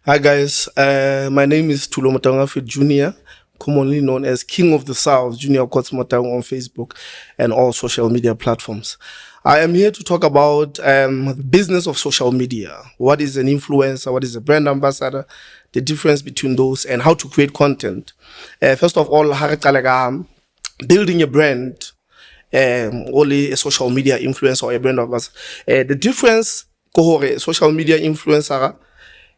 Hi guys, my name is Tulo Motangafi Jr., commonly known as King of the South, Junior Kotsmotang on Facebook and all social media platforms. I am here to talk about the business of social media. What is an influencer? What is a brand ambassador? The difference between those and how to create content. First of all, building a brand, only a social media influencer or a brand ambassador. The difference, social media influencer,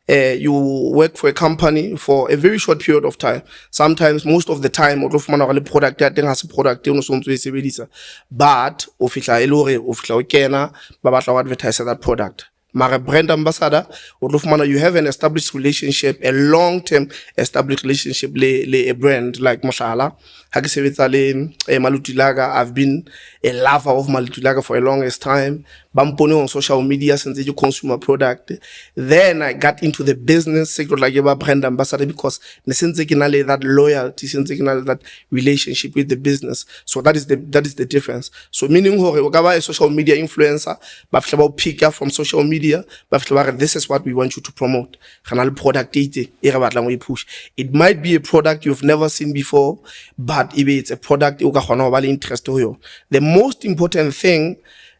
you work for a company for a very short period of time. Sometimes, most of the time, o tlo fumana gore le product ya teng ha se product eno so ntse e sebedisa, but o fihla e le hore o fihla o kena ba batla ho advertise that product. Mara brand ambassador, o tlo fumana you have an established relationship, a long-term established relationship le a brand like Mashala. Ha ke sebetsa le Malutilaga, I've been a lover of Malutilaga for a longest time. Bampone on social media since you consumer product. Then I got into the business sector like a brand ambassador because since that loyalty, since that relationship with the business. So that is the difference. So meaning a social media influencer, but pick up from social media, but this is what we want you to promote. Product it might be a product you've never seen before, but if it's a product you can interest to you. The most important thing,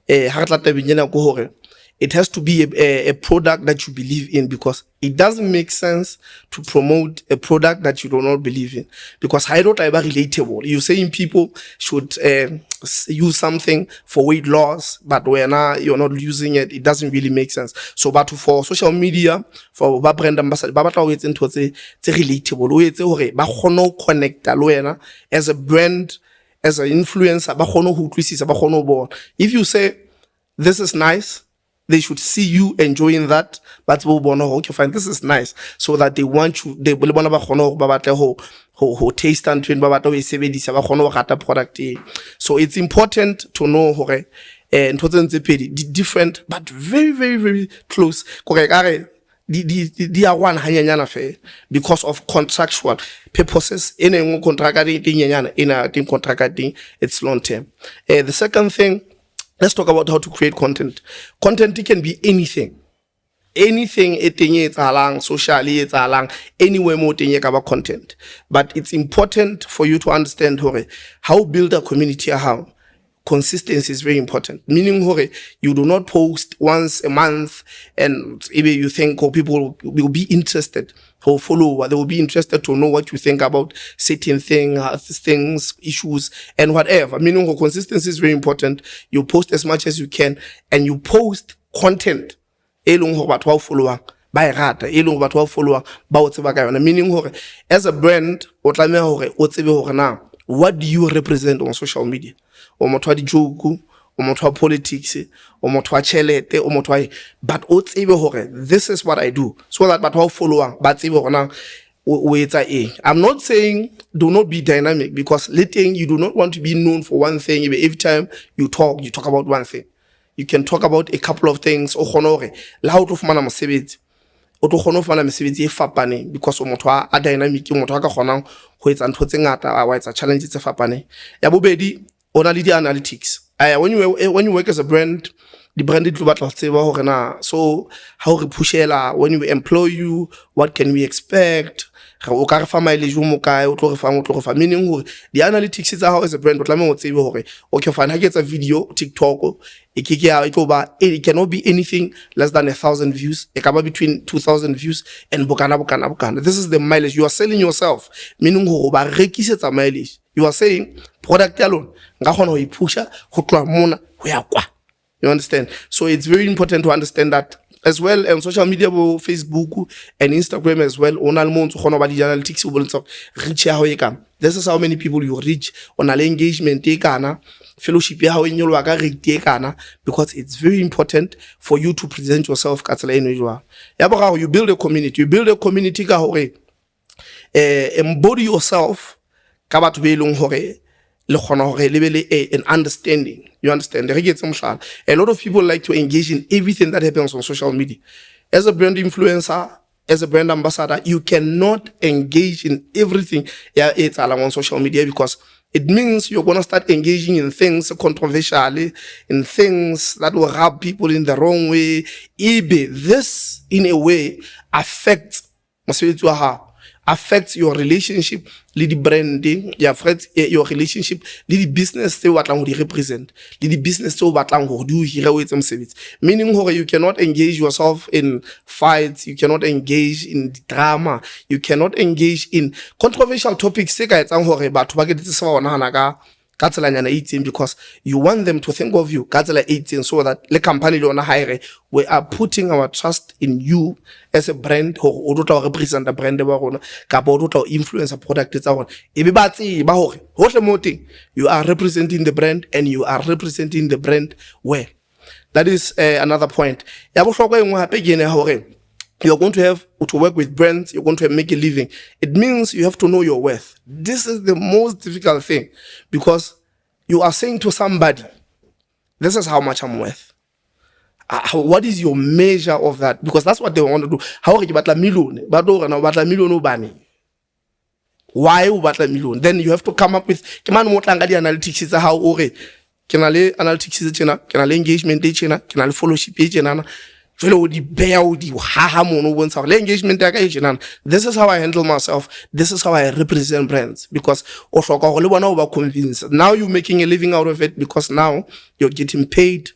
it has to be a product that you believe in, because it doesn't make sense to promote a product that you do not believe in, because I don't ever relatable. You're saying people should use something for weight loss, but when you're not using it, it doesn't really make sense. So but for social media, for brand ambassador, it's into relatable. It's connect as a brand, as an influencer. If you say this is nice, they should see you enjoying that, but okay, fine, this is nice, so that they want you, they will taste and train product. So it's important to know different but very, very, very close. They are one hanyanyana because of contractual purposes. In a contract, it's long term. The second thing, let's talk about how to create content. Content, it can be anything. Anything, it's along socially, it's along anywhere more about content. But it's important for you to understand how build a community, how consistency is very important. Meaning, you do not post once a month and maybe you think people will be interested or follow, they will be interested to know what you think about certain things, issues, and whatever. Meaning, consistency is very important. You post as much as you can, and you post content. Meaning, as a brand, what do you represent on social media? O motho wa dijoku, o motho wa politics, o motho wa chelete, o motho wa, but o tsebe this is what I do, so that batho ba followang ba tsebe na o etsa eng. I'm not saying do not be dynamic, because letting you do not want to be known for one thing. Every time you talk about one thing. You can talk about a couple of things. O khona la ho tlo fumana mosebetsi, o tlo khona ho fumana mesebetsi e fapaneng, because o motho a dynamic, o motho a ka kgonang ho etsa ntho tse ngata, wa etsa challenges tse fapaneng. Ya bobedi, on a the analytics. When you work as a brand, the brand it so how we push when we employ you, what can we expect? Meaning the analytics is how as a brand, okay, fine, I get a video, TikTok, it cannot be anything less than 1,000 views. It can be between 2,000 views and bukana. This is the mileage. You are selling yourself. Meaning mileage. You are saying product alone. You understand? So it's very important to understand that as well. On social media, Facebook and Instagram as well, this is how many people you reach on an engagement, fellowship, because it's very important for you to present yourself. You build a community. Embody yourself. An understanding. You understand? A lot of people like to engage in everything that happens on social media. As a brand influencer, as a brand ambassador, you cannot engage in everything it's along on social media, because it means you're going to start engaging in things controversially, in things that will rub people in the wrong way. This, in a way, affects mosebetsi wa hao affects your relationship le di branding, it affects your relationship le di business tse o batlang ho di represent, le di business tse o batlang ho di hira o etse mosebetsi, meaning hore you cannot engage yourself in fights, you cannot engage in drama, you cannot engage in controversial topics tse ka etsang hore batho ba ke ditse se ba bona hana ka tselanyana 18, because you want them to think of you ka tsela 18, so that le company le ona hire, we are putting our trust in you as a brand hore o tla represent the brand ba rona ka bo o tla influence product tsa rona e be ba tseba hore hohle mo teng you are representing the brand and you are representing the brand well. That is another point. Ya bohlokwa engwe hape ke ene hore you're going to have to work with brands, you're going to make a living. It means you have to know your worth. This is the most difficult thing, because you are saying to somebody, this is how much I'm worth. What is your measure of that? Because that's what they want to do. How you batla million? Batla million bani? Why you batla million? Then you have to come up with kemane mo tlanga di analytics tsa how ore kenale analytics tsena, kenale engagement tsena, kenale followership tsena. This is how I handle myself. This is how I represent brands, because now you're making a living out of it, because now you're getting paid.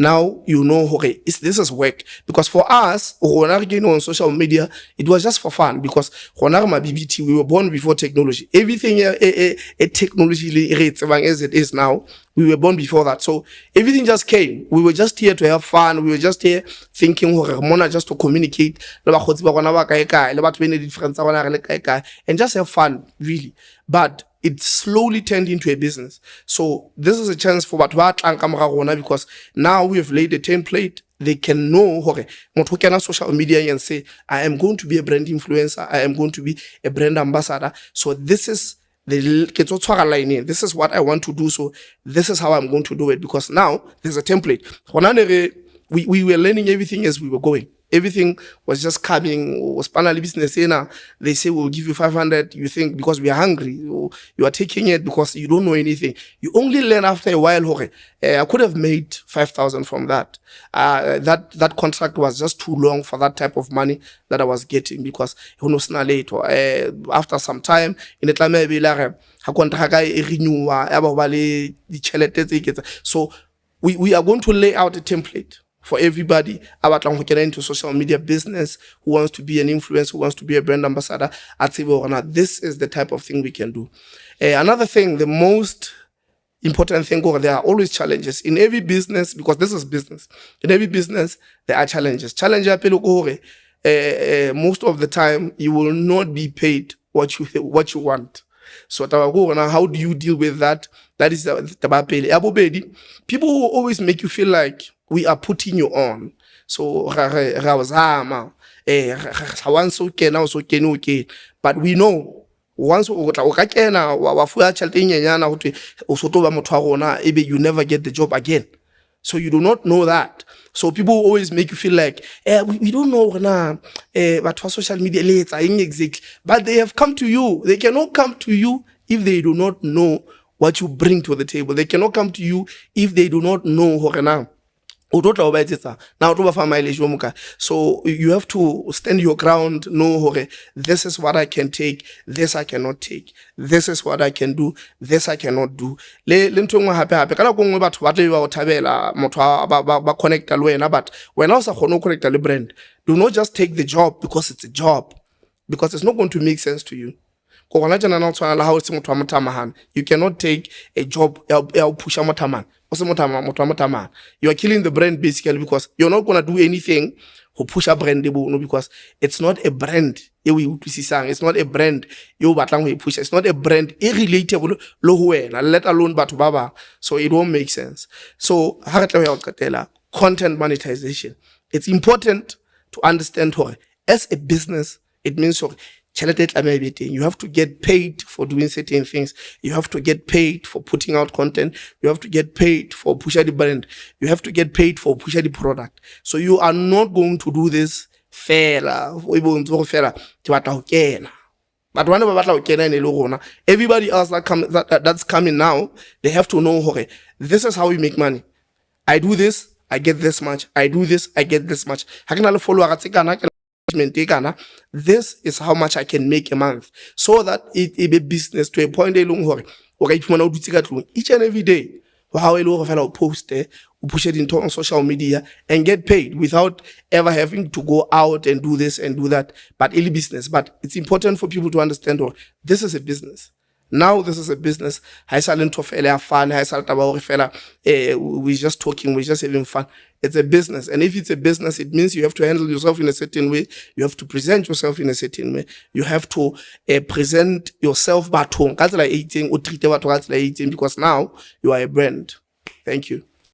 Now you know, okay, this is work. Because for us, on social media, it was just for fun. Because BBT, we were born before technology. Everything a technology as it is now, we were born before that. So everything just came. We were just here to have fun. We were just here thinking, just to communicate, and just have fun, really. But it slowly turned into a business. So this is a chance for Batwa, because now we have laid a template. They can know, social media and say, I am going to be a brand influencer. I am going to be a brand ambassador. So this is this is what I want to do. So this is how I'm going to do it, because now there's a template. We were learning everything as we were going. Everything was just coming. Was panel business. They say we'll give you 500. You think because we are hungry, you are taking it because you don't know anything. You only learn after a while. I could have made 5,000 from that. That contract was just too long for that type of money that I was getting, because after some time in the so we are going to lay out a template for everybody about who get into social media business, who wants to be an influencer, who wants to be a brand ambassador. This is the type of thing we can do. Another thing, the most important thing, there are always challenges in every business, because this is business. In every business, there are challenges. Most of the time, you will not be paid what you want. So how do you deal with that? That is the people who always make you feel like we are putting you on. So but we know once you never get the job again. So you do not know that. So people always make you feel like we don't know but for social media later exactly. But they have come to you. They cannot come to you if they do not know what you bring to the table. They cannot come to you if they do not know so you have to stand your ground, know this is what I can take, this I cannot take, this is what I can do, this I cannot do. But when also connect the brand, do not just take the job because it's a job, because it's not going to make sense to you. You cannot take a job push. You are killing the brand basically, because you're not gonna do anything who push a brand because it's not a brand. It's not a brand. It's not a brand irrelatable, let alone Batubaba. So it won't make sense. So content monetization. It's important to understand as a business, it means you have to get paid for doing certain things. You have to get paid for putting out content. You have to get paid for pushing the brand. You have to get paid for pushing the product. So you are not going to do this fair. But everybody else that's coming now, they have to know, this is how we make money. I do this, I get this much. I do this, I get this much. this is how much I can make a month, so that it be business to a point each and every day. How I post push it into on social media and get paid without ever having to go out and do this and do that, but any business. But it's important for people to understand, this is a business. Now this is a business. Fun. We're just talking, we're just having fun. It's a business. And if it's a business, it means you have to handle yourself in a certain way. You have to present yourself in a certain way. You have to present yourself back home. Because now you are a brand. Thank you.